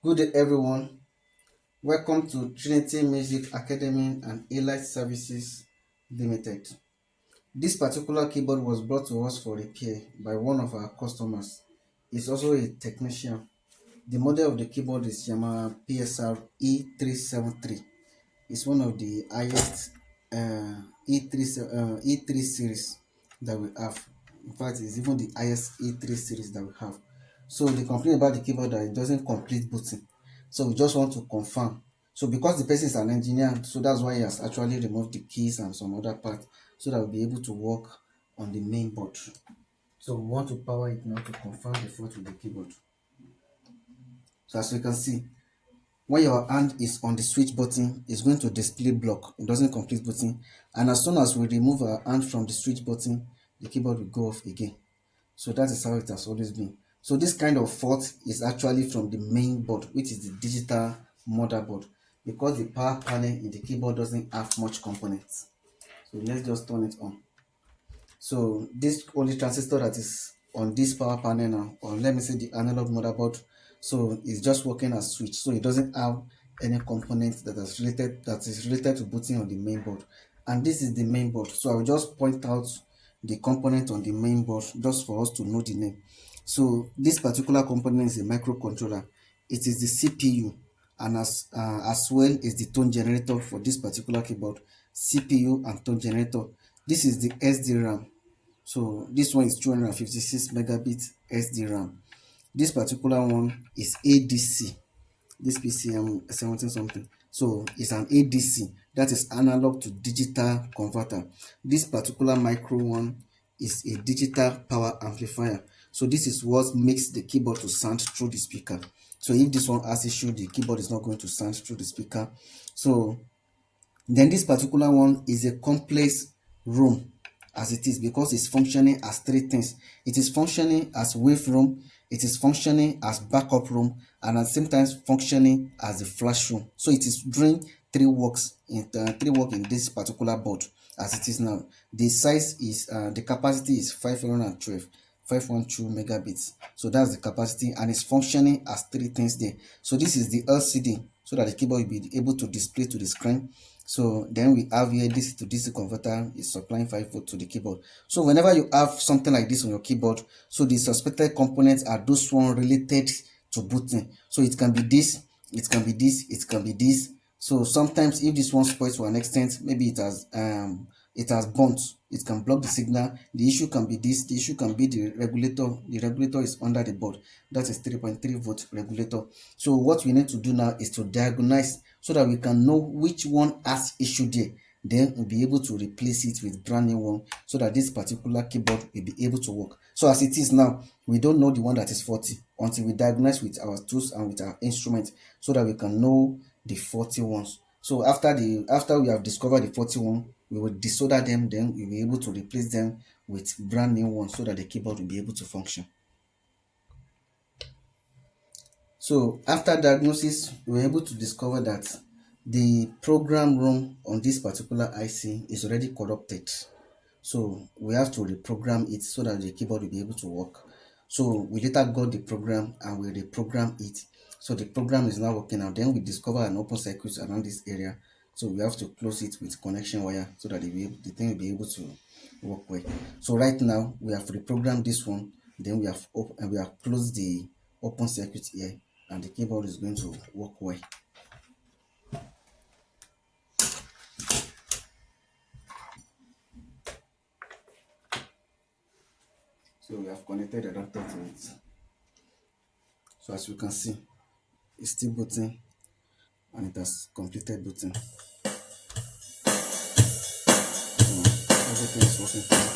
Good day, everyone. Welcome to Trinity Music Academy and Elite Services Limited. This particular keyboard was brought to us for repair by one of our customers. He's also a technician. The model of the keyboard is YAMAHA PSR E373. It's one of the highest E3 series that we have. In fact, it's even the highest E3 series that we have. So they complain about the keyboard that it doesn't complete booting. So we just want to confirm. So because the person is an engineer, so that's why he has actually removed the keys and some other parts so that we'll be able to work on the main board. So we want to power it now to confirm the fault with the keyboard. So as you can see, when your hand is on the switch button, it's going to display block. It doesn't complete booting. And as soon as we remove our hand from the switch button, the keyboard will go off again. So that is how it has always been. So this kind of fault is actually from the main board, which is the digital motherboard, because the power panel in the keyboard doesn't have much components. So let's just turn it on. So this only transistor that is on this power panel now, or let me say the analog motherboard, so it's just working as switch. So it doesn't have any component that is related to booting on the main board. And this is the main board. So I will just point out the component on the main board just for us to know the name. So this particular component is a microcontroller. It is the CPU, and as well as the tone generator for this particular keyboard. CPU and tone generator. This is the SD-RAM. So this one is 256 megabit SD-RAM. This particular one is ADC. This PCM 17 something. So it's an ADC, that is analog to digital converter. This particular micro one is a digital power amplifier. So this is what makes the keyboard to sound through the speaker. So if this one has issue, the keyboard is not going to sound through the speaker. So then this particular one is a complex room as it is, because it's functioning as three things. It is functioning as wave room, it is functioning as backup room, and at the same time functioning as a flash room. So it is doing three works in this particular board as it is now. The size is the capacity is 512 megabits. So that's the capacity, and it's functioning as three things there. So this is the LCD, so that the keyboard will be able to display to the screen. So then we have here DC to DC converter is supplying 5 volt to the keyboard. So whenever you have something like this on your keyboard, so the suspected components are those one related to booting. So it can be this, it can be this, it can be this. So sometimes if this one spoils to an extent, maybe it has burnt, it can block the signal. The issue can be this, the issue can be the regulator. The regulator is under the board. That is 3.3 volt regulator. So what we need to do now is to diagnose so that we can know which one has issue there. Then we'll be able to replace it with brand new one so that this particular keyboard will be able to work. So as it is now, we don't know the one that is faulty until we diagnose with our tools and with our instruments so that we can know the faulty ones. So after we have discovered the faulty one, we will desolder them, then we'll be able to replace them with brand new ones so that the keyboard will be able to function. So after diagnosis, we were able to discover that the program room on this particular IC is already corrupted. So we have to reprogram it so that the keyboard will be able to work. So we later got the program and we reprogram it. So the program is now working now. Then we discover an open circuit around this area. So we have to close it with connection wire so that the thing will be able to work well. So right now we have reprogrammed this one. Then we have closed the open circuit here, and the keyboard is going to work well. So we have connected the adapter to it. So as you can see, it's still booting and it has completed booting. Everything is working fine.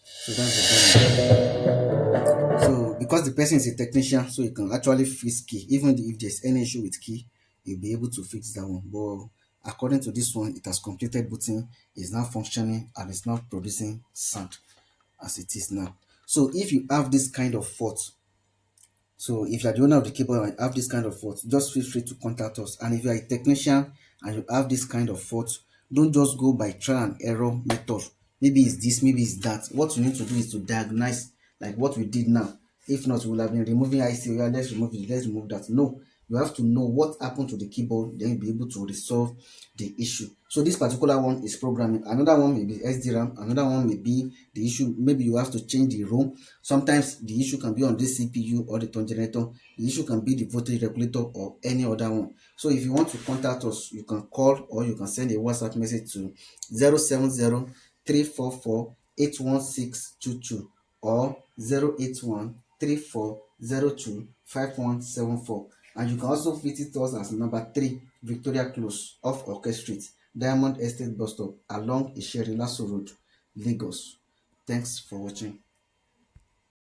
So that's the problem. So because the person is a technician, so you can actually fix key. Even if there's any issue with key, you'll be able to fix that one. But according to this one, it has completed booting, it's now functioning, and it's now producing sound as it is now. So if you have this kind of fault, so if you're the owner of the keyboard and you have this kind of fault, just feel free to contact us. And if you're a technician and you have this kind of fault, don't just go by trial and error method. Maybe it's this, maybe it's that. What you need to do is to diagnose, like what we did now. If not, we will have been removing IC. Yeah, let's remove it, let's remove that. No, you have to know what happened to the keyboard, then you'll be able to resolve the issue. So this particular one is programming. Another one may be SDRAM. Another one may be the issue. Maybe you have to change the ROM. Sometimes the issue can be on this CPU or the turn generator. The issue can be the voltage regulator or any other one. So if you want to contact us, you can call or you can send a WhatsApp message to 070 344 81622 or 081 3402 5174. And you can also visit us as number 3 Victoria Close off Orchard Street, Diamond Estate Bus Stop along Ishere Lasso Road, Lagos. Thanks for watching.